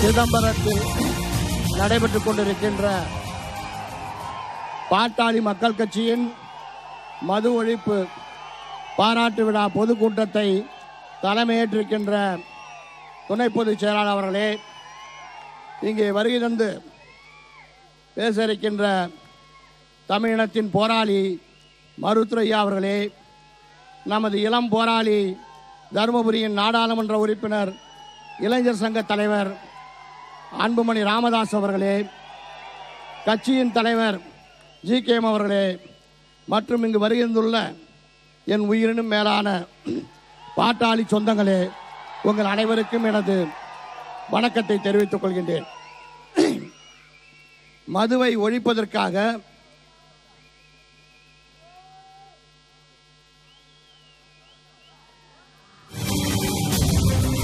சிதம்பரத்தில் நடைபெற்றுக் கொண்டிருக்கின்ற பாட்டாளி மக்கள் கட்சியின் மது ஒழிப்பு பாராட்டு விழா பொதுக்கூட்டத்தை தலைமையேற்றிருக்கின்ற துணை பொதுச் செயலாளர் அவர்களே, இங்கே வருகை தந்து பேச இருக்கின்ற தமிழினத்தின் போராளி மருத்துவர் ஐயா அவர்களே, நமது இளம் போராளி தருமபுரியின் நாடாளுமன்ற உறுப்பினர் இளைஞர் சங்க தலைவர் அன்புமணி ராமதாஸ் அவர்களே, கட்சியின் தலைவர் ஜி.கே.எம். அவர்களே மற்றும் இங்கு வருகின்றுள்ள என் உயிரினும் மேலான பாட்டாளி சொந்தங்களே, உங்கள் அனைவருக்கும் எனது வணக்கத்தை தெரிவித்துக் கொள்கின்றேன். மதுவை ஒழிப்பதற்காக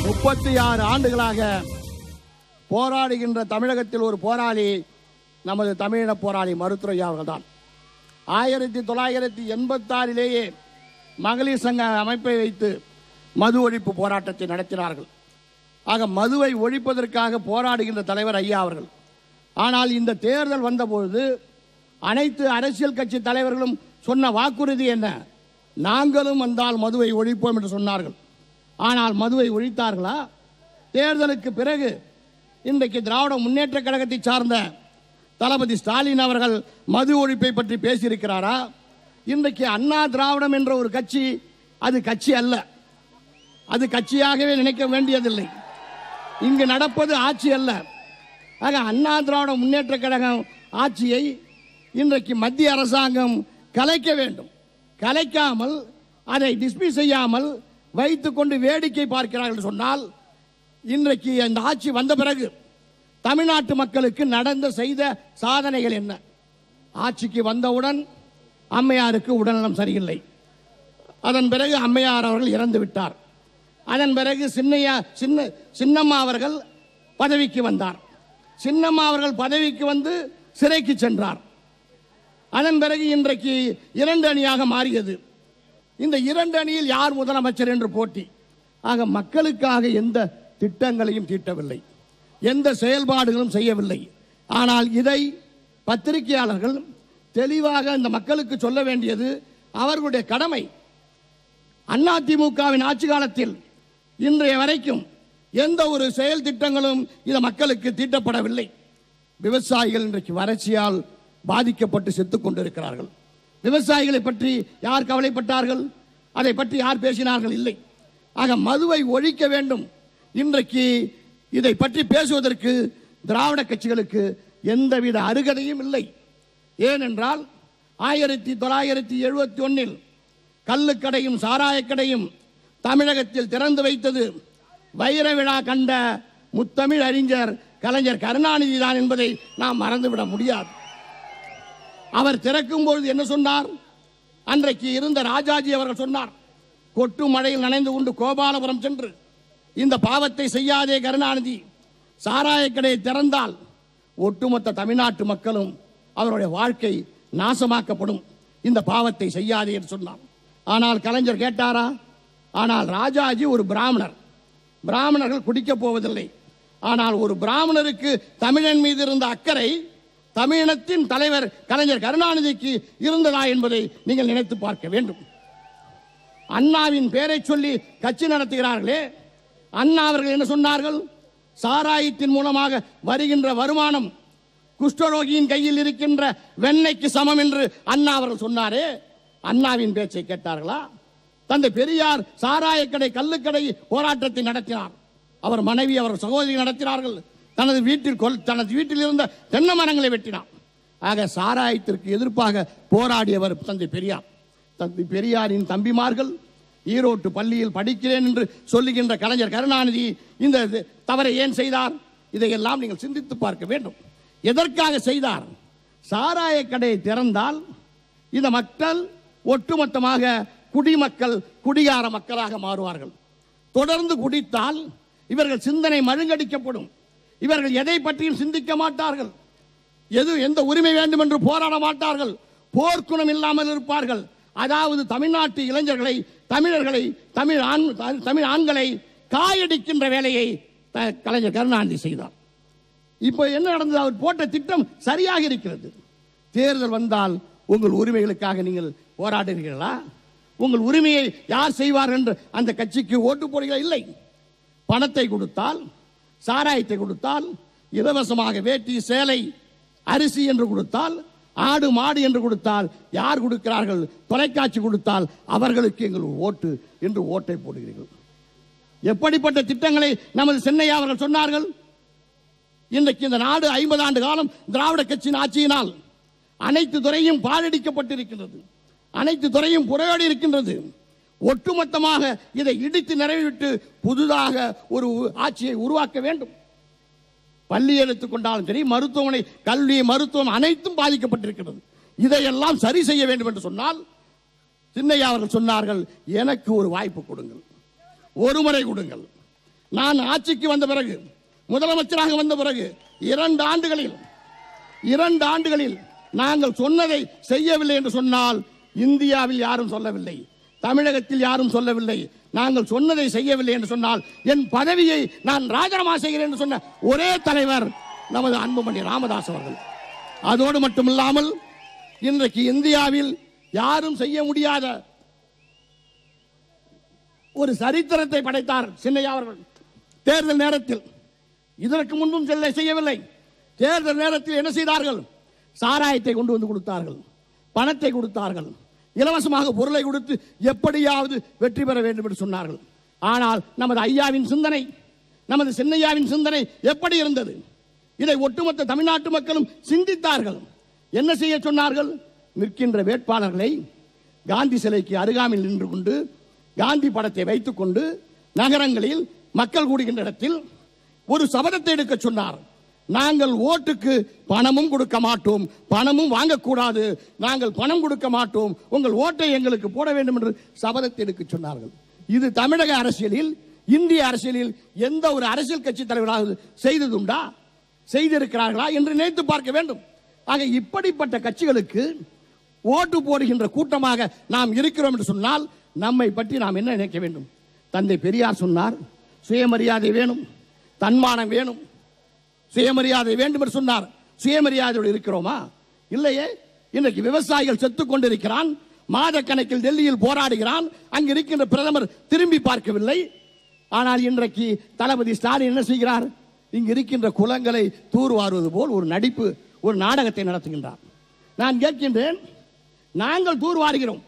முப்பத்தி 6 ஆண்டுகளாக போராடுகின்ற தமிழகத்தில் ஒரு போராளி நமது தமிழின போராளி மருத்துவர் ஐயா அவர்கள்தான். 1986 மகளிர் சங்க அமைப்பை வைத்து மது ஒழிப்பு போராட்டத்தை நடத்தினார்கள். ஆக மதுவை ஒழிப்பதற்காக போராடுகின்ற தலைவர் ஐயா அவர்கள். ஆனால் இந்த தேர்தல் வந்தபொழுது அனைத்து அரசியல் கட்சி தலைவர்களும் சொன்ன வாக்குறுதி என்ன? நாங்களும் வந்தால் மதுவை ஒழிப்போம் என்று சொன்னார்கள். ஆனால் மதுவை ஒழித்தார்களா? தேர்தலுக்கு பிறகு இன்றைக்கு திராவிட முன்னேற்ற கழகத்தை சார்ந்த தளபதி ஸ்டாலின் அவர்கள் மது ஒழிப்பை பற்றி பேசியிருக்கிறாரா? இன்றைக்கு அண்ணா திராவிடம் என்ற ஒரு கட்சி, அது கட்சி அல்ல, அது கட்சியாகவே நினைக்க வேண்டியதில்லை. இங்கு நடப்பது ஆட்சி அல்ல. ஆக அண்ணா திராவிட முன்னேற்ற கழகம் ஆட்சியை இன்றைக்கு மத்திய அரசாங்கம் கலைக்க வேண்டும். கலைக்காமல் அதை டிஸ்மிஸ் செய்யாமல் வைத்துக்கொண்டு வேடிக்கை பார்க்கிறார்கள் சொன்னால், இன்றைக்கு அந்த ஆட்சி வந்த பிறகு தமிழ்நாட்டு மக்களுக்கு செய்த சாதனைகள் என்ன? ஆட்சிக்கு வந்தவுடன் அம்மையாருக்கு உடல்நலம் சரியில்லை. அதன் பிறகு அம்மையார் அவர்கள் இறந்து விட்டார். அதன் பிறகு சின்னம்மா அவர்கள் பதவிக்கு வந்தார். சின்னம்மா அவர்கள் பதவிக்கு வந்து சிறைக்கு சென்றார். அதன் பிறகு இன்றைக்கு 2 அணியாக மாறியது. இந்த 2 அணியில் யார் முதலமைச்சர் என்று போட்டி. ஆக மக்களுக்காக எந்த திட்டங்களையும் தீட்டவில்லை, எந்த செயல்பாடுகளும் செய்யவில்லை. ஆனால் இதை பத்திரிகையாளர்கள் தெளிவாக இந்த மக்களுக்கு சொல்ல வேண்டியது அவர்களுடைய கடமை. அதிமுகவின் ஆட்சி காலத்தில் இன்றைய வரைக்கும் எந்த ஒரு செயல் திட்டங்களும் இந்த மக்களுக்கு தீட்டப்படவில்லை. விவசாயிகள் இன்றைக்கு வறட்சியால் பாதிக்கப்பட்டு செத்துக் கொண்டிருக்கிறார்கள். விவசாயிகளை பற்றி யார் கவலைப்பட்டார்கள்? அதை பற்றி யார் பேசினார்கள்? இல்லை. ஆக மதுவை ஒழிக்க வேண்டும். இன்றைக்கு இதை பற்றி பேசுவதற்கு திராவிட கட்சிகளுக்கு எந்தவித அருகதையும் இல்லை. ஏனென்றால் 1971 கள்ளுக்கடையும் சாராயக்கடையும் தமிழகத்தில் திறந்து வைத்தது வைர விழா கண்ட முத்தமிழ் அறிஞர் கலைஞர் கருணாநிதி தான் என்பதை நாம் மறந்துவிட முடியாது. அவர் திறக்கும் பொழுது என்ன சொன்னார்? அன்றைக்கு இருந்த ராஜாஜி அவர்கள் சொன்னார், கொட்டு மழையில் நனைந்து கொண்டு கோபாலபுரம் சென்று இந்த பாவத்தை செய்யாதே கருணாநிதி, சாராயக்கடையை திறந்தால் ஒட்டுமொத்த தமிழ்நாட்டு மக்களும் அவருடைய வாழ்க்கை நாசமாக்கப்படும், இந்த பாவத்தை செய்யாதே என்று சொன்னார். ஆனால் கலைஞர் கேட்டாரா? ஆனால் ராஜாஜி ஒரு பிராமணர், பிராமணர்கள் குடிக்கப் போவதில்லை. ஆனால் ஒரு பிராமணருக்கு தமிழன் மீது இருந்த அக்கறை தமிழினத்தின் தலைவர் கலைஞர் கருணாநிதிக்கு இருந்ததா என்பதை நீங்கள் நினைத்து பார்க்க வேண்டும். அண்ணாவின் பெயரை சொல்லி கட்சி நடத்துகிறார்களே, அண்ணா அவர்கள் என்ன சொன்னார்கள்? சாராயத்தின் மூலமாக வருகின்ற வருமானம் குஷ்டரோகியின் கையில் இருக்கின்ற வெண்ணெய்க்கு சமம் என்று அண்ணா அவர்கள் சொன்னாரே, அண்ணாவின் பேச்சை கேட்டார்களா? தந்தை பெரியார் சாராயக்கடை கள்ளுக்கடை போராட்டத்தை நடத்தினார். அவர் மனைவி அவர் சகோதரி நடத்தினார்கள். தனது வீட்டில் இருந்த தென்னை மரங்களை வெட்டினார். ஆக சாராயத்திற்கு எதிர்ப்பாக போராடியவர் தந்தை பெரியார். தந்தை பெரியாரின் தம்பிமார்கள் ஈரோட்டு பள்ளியில் படிக்கிறேன் என்று சொல்லுகின்ற கலைஞர் கருணாநிதி இந்த தவறை ஏன் செய்தார்? இதையெல்லாம் நீங்கள் சிந்தித்து பார்க்க வேண்டும். எதற்காக செய்தார்? சாராய கடையை திறந்தால் இந்த மக்கள் ஒட்டுமொத்தமாக குடிமக்கள், குடிகார மக்களாக மாறுவார்கள். தொடர்ந்து குடித்தால் இவர்கள் சிந்தனை மழுங்கடிக்கப்படும். இவர்கள் எதை பற்றியும் சிந்திக்க மாட்டார்கள். எந்த உரிமை வேண்டும் என்று போராட மாட்டார்கள். போர்க்குணம் இல்லாமல் இருப்பார்கள். அதாவது தமிழ்நாட்டு இளைஞர்களை, தமிழர்களை, தமிழ் ஆண்களை காயடிக்கின்ற வேலையை கலைஞர் கருணாநிதி செய்தார். இப்போ என்ன நடந்தது? அவர் போட்ட திட்டம் சரியாக இருக்கிறது. தேர்தல் வந்தால் உங்கள் உரிமைகளுக்காக நீங்கள் போராடுகிறீர்களா? உங்கள் உரிமையை யார் செய்வார் என்று அந்த கட்சிக்கு ஓட்டு போடுகிறீர்களா? இல்லை. பணத்தை கொடுத்தால், சாராயத்தை கொடுத்தால், இலவசமாக வேட்டி சேலை அரிசி என்று கொடுத்தால், ஆடு மாடு என்று கொடுத்தால் யார் கொடுக்கிறார்கள்? தொலைக்காட்சி கொடுத்தால் அவர்களுக்கு எங்கள் ஓட்டு என்று ஓட்டை போடுகிறீர்கள். எப்படிப்பட்ட திட்டங்களை நமது சென்னையா அவர்கள் சொன்னார்கள்? இன்றைக்கு இந்த நாடு 50 ஆண்டு காலம் திராவிட கட்சியின் ஆட்சியினால் அனைத்து துறையும் பாழடிக்கப்பட்டிருக்கின்றது, அனைத்து துறையும் புறையோடி இருக்கின்றது. ஒட்டுமொத்தமாக இதை இடித்து நிறைவேற்றி புதிதாக ஒரு ஆட்சியை உருவாக்க வேண்டும். பள்ளி எடுத்துக்கொண்டாலும் சரி, மருத்துவமனை, கல்வி, மருத்துவம் அனைத்தும் பாதிக்கப்பட்டிருக்கிறது. இதையெல்லாம் சரி செய்ய வேண்டும் என்று சொன்னால் சின்னையா அவர்கள் சொன்னார்கள், எனக்கு ஒரு வாய்ப்பு கொடுங்கள், ஒரு முறை கொடுங்கள். நான் ஆட்சிக்கு வந்த பிறகு, முதலமைச்சராக வந்த பிறகு 2 ஆண்டுகளில் நாங்கள் சொன்னதை செய்யவில்லை என்று சொன்னால் இந்தியாவில் யாரும் சொல்லவில்லை, தமிழகத்தில் யாரும் சொல்லவில்லை. நாங்கள் சொன்னதை செய்யவில்லை என்று சொன்னால் என் பதவியை நான் ராஜினாமா செய்கிறேன் என்று சொன்ன ஒரே தலைவர் நமது அன்புமணி ராமதாஸ் அவர்கள். அதோடு மட்டுமில்லாமல் இன்றைக்கு இந்தியாவில் யாரும் செய்ய முடியாத ஒரு சரித்திரத்தை படைத்தார் சின்னையா அவர்கள். தேர்தல் நேரத்தில், இதற்கு முன்பும் செய்யவில்லை, தேர்தல் நேரத்தில் என்ன செய்தார்கள்? சாராயத்தை கொண்டு வந்து கொடுத்தார்கள், பணத்தை கொடுத்தார்கள், இலவசமாக பொருளை கொடுத்து எப்படியாவது வெற்றி பெற வேண்டும் என்று சொன்னார்கள். ஆனால் நமது ஐயாவின் சிந்தனை, நமது சின்னையாவின் சிந்தனை எப்படி இருந்தது? இதை ஒட்டுமொத்த தமிழ்நாட்டு மக்களும் சிந்தித்தார்கள். என்ன செய்ய சொன்னார்கள்? நிற்கின்ற வேட்பாளர்களை காந்தி சிலைக்கு அருகாமையில் நின்று கொண்டு, காந்தி படத்தை வைத்துக் கொண்டு, நகரங்களில் மக்கள் கூடுகின்ற இடத்தில் ஒரு சபதத்தை எடுக்க சொன்னார். நாங்கள் ஓட்டுக்கு பணமும் கொடுக்க மாட்டோம், பணமும் வாங்கக்கூடாது, நாங்கள் பணம் கொடுக்க மாட்டோம், உங்கள் ஓட்டை எங்களுக்கு போட வேண்டும் என்று சபதத்தை எடுக்க சொன்னார்கள். இது தமிழக அரசியலில், இந்திய அரசியலில் எந்த ஒரு அரசியல் கட்சி தலைவராக செய்ததுண்டா? செய்திருக்கிறார்களா என்று நினைத்து பார்க்க வேண்டும். ஆக இப்படிப்பட்ட கட்சிகளுக்கு ஓட்டு போடுகின்ற கூட்டமாக நாம் இருக்கிறோம் என்று சொன்னால் நம்மை பற்றி நாம் என்ன நினைக்க வேண்டும்? தந்தை பெரியார் சொன்னார், சுயமரியாதை வேணும், தன்மானம் வேணும், சுயமரியாதை வேண்டும் என்று சொன்னார். சுயமரியாதையோடு இருக்கிறோமா? இல்லையே. இன்றைக்கு விவசாயிகள் செத்துக் கொண்டிருக்கிறான், மாத கணக்கில் டெல்லியில் போராடுகிறான், அங்கு இருக்கின்ற பிரதமர் திரும்பி பார்க்கவில்லை. ஆனால் இன்றைக்கு தளபதி ஸ்டாலின் என்ன செய்கிறார்? இங்கு இருக்கின்ற குளங்களை தூர்வாருவது போல் ஒரு நடிப்பு, ஒரு நாடகத்தை நடத்துகின்றார். நான் கேட்கின்றேன், நாங்கள் தூர்வாருகிறோம்,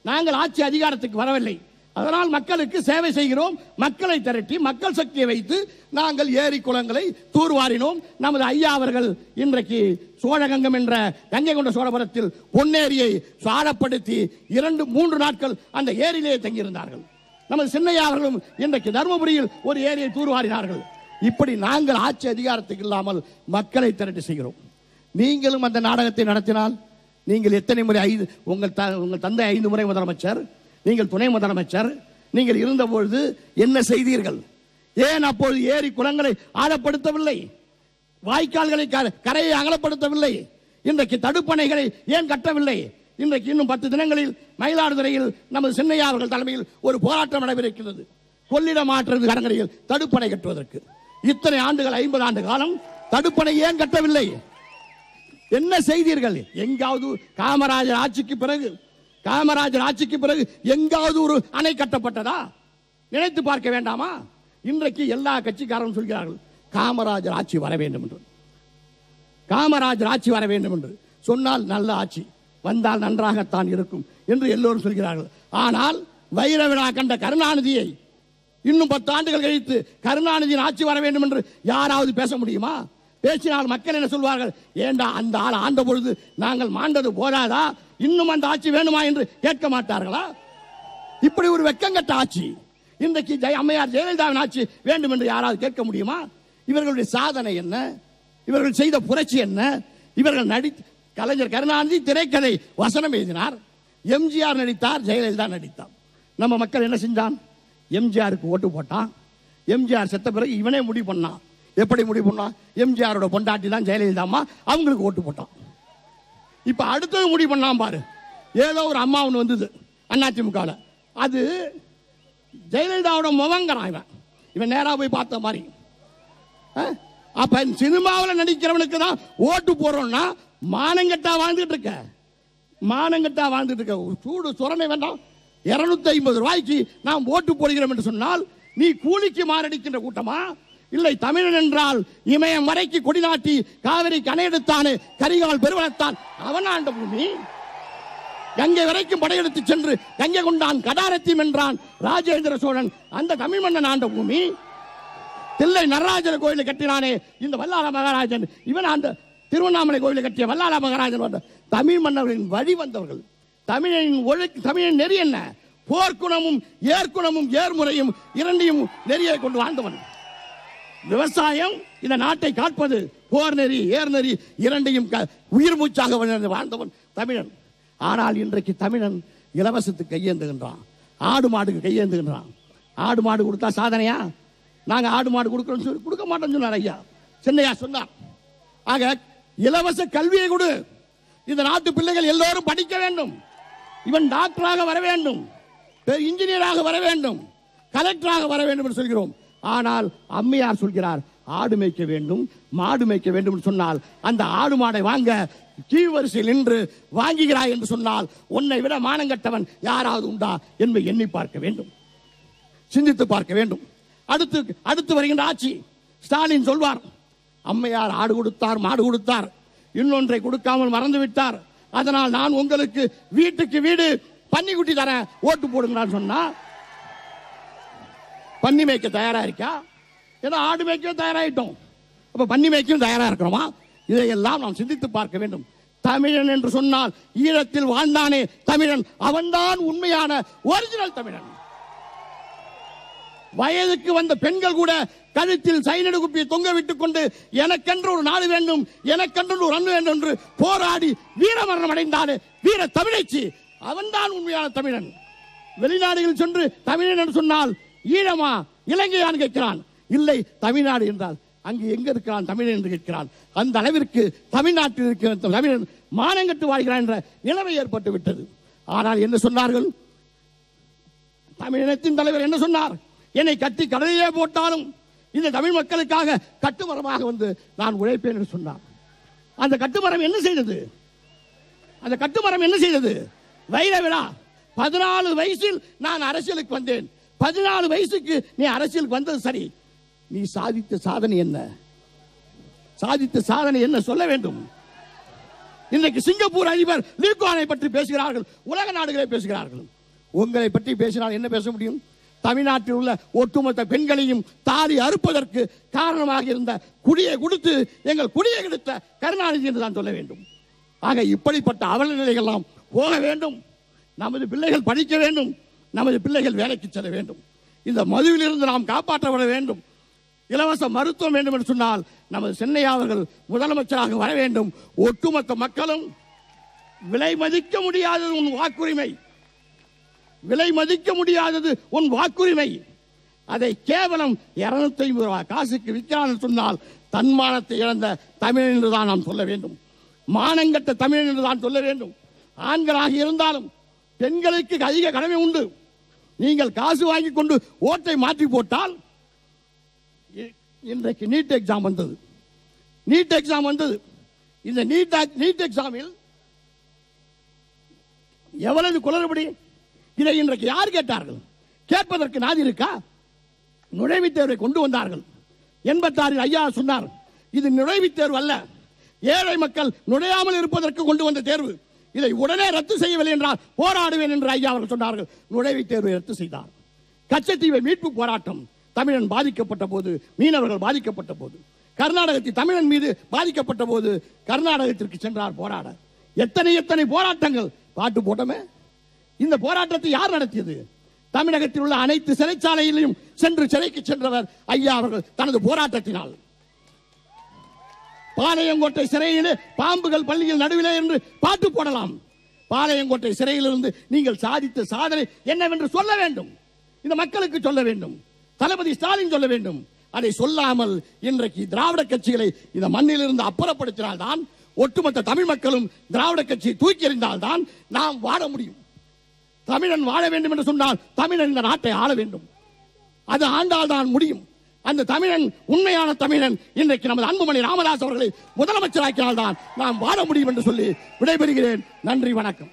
நாங்கள் ஆட்சி அதிகாரத்துக்கு வரவில்லை, அதனால் மக்களுக்கு சேவை செய்கிறோம், மக்களை திரட்டி மக்கள் சக்தியை வைத்து நாங்கள் ஏரி குளங்களை தூர்வாரினோம். நமது ஐயா அவர்கள் இன்றைக்கு சோழகங்கம் என்ற கங்கை கொண்ட சோழபுரத்தில் பொன்னேரியை சாலப்படுத்தி 2-3 நாட்கள் அந்த ஏரியிலேயே தங்கியிருந்தார்கள். நமது சின்னையா அவர்களும் இன்றைக்கு தர்மபுரியில் ஒரு ஏரியை தூர்வாரினார்கள். இப்படி நாங்கள் ஆட்சி அதிகாரத்துக்கு இல்லாமல் மக்களை திரட்டி செய்கிறோம். நீங்களும் அந்த நாடகத்தை நடத்தினால் நீங்கள் எத்தனை முறை, உங்கள் தந்தை 5 முறை முதலமைச்சர், நீங்கள் துணை முதலமைச்சர், நீங்கள் இருந்தபொழுது என்ன செய்தீர்கள்? ஏன் அப்போது ஏரி குளங்களை ஆழப்படுத்தவில்லை? வாய்க்கால்களை, கரையை அகலப்படுத்தவில்லை? இன்றைக்கு தடுப்பணைகளை ஏன் கட்டவில்லை? இன்றைக்கு இன்னும் 10 தினங்களில் மயிலாடுதுறையில் நமது சின்னையா அவர்கள் தலைமையில் ஒரு போராட்டம் நடைபெறுகிறது. கொள்ளிடம் ஆற்று கடற்கரையில் தடுப்பணை கட்டுவதற்கு. இத்தனை ஆண்டுகள், 50 ஆண்டு காலம் தடுப்பணை ஏன் கட்டவில்லை? என்ன செய்தீர்கள்? எங்காவது காமராஜர் ஆட்சிக்கு பிறகு எங்காவது ஒரு அணை கட்டப்பட்டதா? நினைத்து பார்க்க வேண்டாமா? இன்றைக்கு எல்லா கட்சிக்காரரும் சொல்கிறார்கள் காமராஜர் ஆட்சி வர வேண்டும் என்று. காமராஜர் ஆட்சி வர வேண்டும் என்று சொன்னால் நல்ல ஆட்சி வந்தால் நன்றாகத்தான் இருக்கும் என்று எல்லோரும் சொல்கிறார்கள். ஆனால் வைர விழா கண்ட கருணாநிதியை இன்னும் 10 ஆண்டுகள் கழித்து கருணாநிதியின் ஆட்சி வர வேண்டும் என்று யாராவது பேச முடியுமா? பேசினால் மக்கள் என்ன சொல்வார்கள்? ஏண்டா அந்த ஆள் ஆண்ட பொழுது நாங்கள் மாண்டது போதாதா, இன்னும் அந்த ஆட்சி வேணுமா என்று கேட்க மாட்டார்களா? இப்படி ஒரு வெக்கங்கட்ட ஆட்சி இன்றைக்கு அம்மையார் ஜெயலலிதாவின் ஆட்சி வேண்டும் என்று யாராவது கேட்க முடியுமா? இவர்களுடைய சாதனை என்ன? இவர்கள் செய்த புரட்சி என்ன? இவர்கள் கலைஞர் கருணாநிதி திரைக்கதை வசனம் எழுதினார், எம்ஜிஆர் நடித்தார், ஜெயலலிதா நடித்தார். நம்ம மக்கள் என்ன செஞ்சான்? எம்ஜிஆருக்கு ஓட்டு போட்டான். எம்ஜிஆர் செத்த பிறகு இவனே முடிவு பண்ணான். எப்படி முடிவு பண்ணான்? எம்ஜிஆரோட பொண்டாட்டி தான் ஜெயலலிதா அம்மா, அவங்களுக்கு ஓட்டு போட்டான். இப்ப அடுத்தது முடிவு பண்ணான் பாரு. ஏதோ ஒரு அம்மா ஒன்று வந்தது அதிமுக, அது ஜெயலலிதாவோட முகங்கிறான். இவன் நேரா போய் பார்த்த மாதிரி அப்ப சினிமாவில் நடிக்கிறவனுக்கு தான் ஓட்டு போறோம்னா மானங்கட்டா வாழ்ந்துட்டு இருக்க, மானங்கட்டா வாழ்ந்துட்டு இருக்க. சூடு சுரணை வேண்டாம். 250 ரூபாய்க்கு நாம் ஓட்டு போடுகிறோம் என்று சொன்னால் நீ கூலிக்கு மாரடிக்கின்ற கூட்டமா? இல்லை, தமிழன் என்றால் இமயம் வரைக்கு கொடிநாட்டி காவிரி கணையெடுத்தானே கரிகால் பெருவளத்தான் அவன் ஆண்ட பூமி. கங்கை வரைக்கும் படையெடுத்து சென்று கங்கை கொண்டான் கடாரத்தையும் என்றான் ராஜேந்திர சோழன், அந்த தமிழ் மன்னன் ஆண்ட பூமி. தில்லை நடராஜர் கோயிலை கட்டினானே இந்த வல்லாள மகாராஜன், இவன் அந்த திருவண்ணாமலை கோயிலை கட்டிய வல்லாள மகாராஜன் தமிழ் மன்னர்களின் வழி வந்தவர்கள். தமிழின் நெறி என்ன? போர்க்குணமும் ஏற்குணமும் ஏர்முறையும் இரண்டையும் நெறியை கொண்டு வாழ்ந்தவன். விவசாயம் இந்த நாட்டை காப்பது, போர் நெறி ஏர் நெறி இரண்டையும் உயிர் மூச்சாக வாழ்ந்தவன் தமிழன். ஆனால் இன்றைக்கு தமிழன் இலவசத்துக்கு கையேந்துகின்றான், ஆடு மாடுக்கு கையேந்துகின்றான். ஆடு மாடு கொடுத்தா சாதனையா? நாங்கள் ஆடு மாடு கொடுக்கிறோம் சொல்லி கொடுக்க மாட்டோம் சொன்னார் ஐயா சென்னையா சொன்னார். ஆக இலவச கல்வியை கொடு, இந்த நாட்டு பிள்ளைகள் எல்லோரும் படிக்க வேண்டும். இவன் டாக்டராக வர வேண்டும், இன்ஜினியராக வர வேண்டும், கலெக்டராக வர வேண்டும் என்று சொல்கிறோம். ஆனால் அம்மையார் சொல்கிறார் ஆடு மேய்க்க வேண்டும், மாடு மேய்க்க வேண்டும் சொன்னால் அந்த ஆடு மாடை வாங்க கீழ்வரிசையில் நின்று வாங்குகிறாய் என்று சொன்னால் உன்னை விட மானங்கட்டவன் யாராவது உண்டா என்பதை எண்ணி பார்க்க வேண்டும், சிந்தித்து பார்க்க வேண்டும். அடுத்து வருகின்ற ஆட்சி ஸ்டாலின் சொல்வார், அம்மையார் ஆடு கொடுத்தார், மாடு கொடுத்தார், இன்னொன்றை கொடுக்காமல் மறந்து விட்டார், அதனால் நான் உங்களுக்கு வீட்டுக்கு வீடு பன்னிக்குட்டி தரேன், ஓட்டு போடுங்கன்னு சொன்னா பன்னி மேய்க்க தயாரா இருக்கா? ஏன்னா ஆடு மேய்க்க தயாராயிட்டோம், அப்ப பன்னி மேய்க்கும் தயாரா இருக்கிறோமா? இதையெல்லாம் நாம் சிந்தித்து பார்க்க வேண்டும். தமிழன் என்று சொன்னால் ஈழத்தில் வாழ்ந்தானே தமிழன், அவன்தான் உண்மையான ஒரிஜினல் தமிழன். வயதுக்கு வந்த பெண்கள் கூட கழுத்தில் சைனடு குப்பியை தொங்க விட்டுக் கொண்டு எனக்கென்று ஒரு நாடு வேண்டும், எனக்கென்று ஒரு அண்ணு வேண்டும் என்று போராடி வீரமரணம் அடைந்தானே வீர தமிழச்சி, அவன்தான் உண்மையான தமிழன். வெளிநாடுகளில் சென்று தமிழன் என்று சொன்னால் ஈழமா இலங்கையான் கேட்கிறான். இல்லை, தமிழ்நாடு என்றால் அங்கு எங்க இருக்கிறான் தமிழன் என்று கேட்கிறான். அந்த அளவிற்கு தமிழ்நாட்டில் இருக்கிற தமிழன் மானங்கட்டு வாழ்கிறான் என்ற நிலைமை ஏற்பட்டு விட்டது. ஆனால் என்ன சொன்னார்கள் தமிழினத்தின் தலைவர்? என்ன சொன்னார்? என்னை கட்டி கடலையே போட்டாலும் இந்த தமிழ் மக்களுக்காக கட்டுமரமாக வந்து நான் உழைப்பேன் என்று சொன்னார். அந்த கட்டுமரம் என்ன செய்தது? அந்த கட்டுமரம் என்ன செய்தது? வைர விழா. 14 வயசில் நான் அரசியலுக்கு வந்தேன். 14 வயசுக்கு நீ அரசியலுக்கு வந்தது சரி, நீ சாதித்த சாதனை என்ன? சாதித்த சாதனை என்ன சொல்ல வேண்டும். இன்றைக்கு சிங்கப்பூர் அதிபர் லீ குவானை பற்றி பேசுகிறார்கள், உலக நாடுகளை பேசுகிறார்கள். உங்களை பற்றி பேசினால் என்ன பேச முடியும்? தமிழ்நாட்டில் உள்ள ஒட்டுமொத்த பெண்களையும் தாலி அறுப்பதற்கு காரணமாக இருந்த குடியை கொடுத்து எங்கள் குடியை கெடுத்த கருணாநிதி என்று தான் சொல்ல வேண்டும். ஆக இப்படிப்பட்ட அவல நிலைகள்லாம் போக வேண்டும். நமது பிள்ளைகள் படிக்க வேண்டும், நமது பிள்ளைகள் வேலைக்கு செல்ல வேண்டும். இந்த மதுவிலிருந்து நாம் காப்பாற்றப்பட வேண்டும். இலவச மருத்துவம் வேண்டும் என்று சொன்னால் நமது சென்னையா அவர்கள் முதலமைச்சராக வர வேண்டும். ஒட்டுமொத்த மக்களும் விலை மதிக்க முடியாதது உன் வாக்குரிமை, விலை மதிக்க முடியாதது உன் வாக்குரிமை. அதை கேவலம் 250 ரூபாய் காசுக்கு விற்கிறான் சொன்னால் தன்மானத்தை இழந்த தமிழன் என்று தான் நாம் சொல்ல வேண்டும். மானங்கட்ட தமிழன் என்று தான் சொல்ல வேண்டும். ஆண்களாக இருந்தாலும் பெண்களுக்கு அதிக கடமை உண்டு. நீங்கள் காசு வாங்கி கொண்டு ஓட்டை மாற்றி போட்டால், இன்றைக்கு நீட் எக்ஸாம் வந்தது, நீட் எக்ஸாம் வந்தது. இந்த நீட் எக்ஸாமில் எவ்வளவு குளறுபடி! இதை இன்றைக்கு யார் கேட்டார்கள்? கேட்பதற்கு நாதி இருக்கா? நுழைவுத் தேர்வை கொண்டு வந்தார்கள். 86 ஐயா சொன்னார், இது நுழைவுத் தேர்வு அல்ல, ஏழை மக்கள் நுழையாமல் இருப்பதற்கு கொண்டு வந்த தேர்வு. இதை உடனே ரத்து செய்யவில்லை என்றால் போராடுவேன் என்று ஐயா அவர்கள் சொன்னார்கள். நுழைவுத் தேர்வை ரத்து செய்தார். கச்சத்தீவை மீட்பு போராட்டம், தமிழன் பாதிக்கப்பட்ட போது, மீனவர்கள் பாதிக்கப்பட்ட போது, கர்நாடகத்தில் தமிழன் மீது பாதிக்கப்பட்ட போது கர்நாடகத்திற்கு சென்றார் போராட. எத்தனை போராட்டங்கள் பாட்டு போட்டமே. இந்த போராட்டத்தை யார் நடத்தியது? தமிழகத்தில் உள்ள அனைத்து சிறைச்சாலையிலும் சென்று சிறைக்கு சென்றவர் ஐயா அவர்கள் தனது போராட்டத்தினால். பாளையங்கோட்டை சிறையிலே பாம்புகள் பள்ளியில் நடுவிலே என்று பாட்டு போடலாம். பாளையங்கோட்டை சிறையிலிருந்து நீங்கள் சாதித்த சாதனை என்னவென்று சொல்ல வேண்டும், இந்த மக்களுக்கு சொல்ல வேண்டும், தளபதி ஸ்டாலின் சொல்ல வேண்டும். அதை சொல்லாமல் இன்றைக்கு திராவிட கட்சிகளை இந்த மண்ணில் இருந்து அப்புறப்படுத்தினால்தான், ஒட்டுமொத்த தமிழ் மக்களும் திராவிட கட்சியை தூக்கி எறிந்தால்தான் நாம் வாழ முடியும். தமிழன் வாழ வேண்டும் என்று சொன்னால் தமிழன் இந்த நாட்டை ஆள வேண்டும். அது ஆண்டால் தான் முடியும். அந்த தமிழன் உண்மையான தமிழன் இன்றைக்கு நமது அன்புமணி ராமதாஸ் அவர்களை முதலமைச்சராக்கினால்தான் நாம் வாழ முடியும் என்று சொல்லி விடைபெறுகிறேன். நன்றி, வணக்கம்.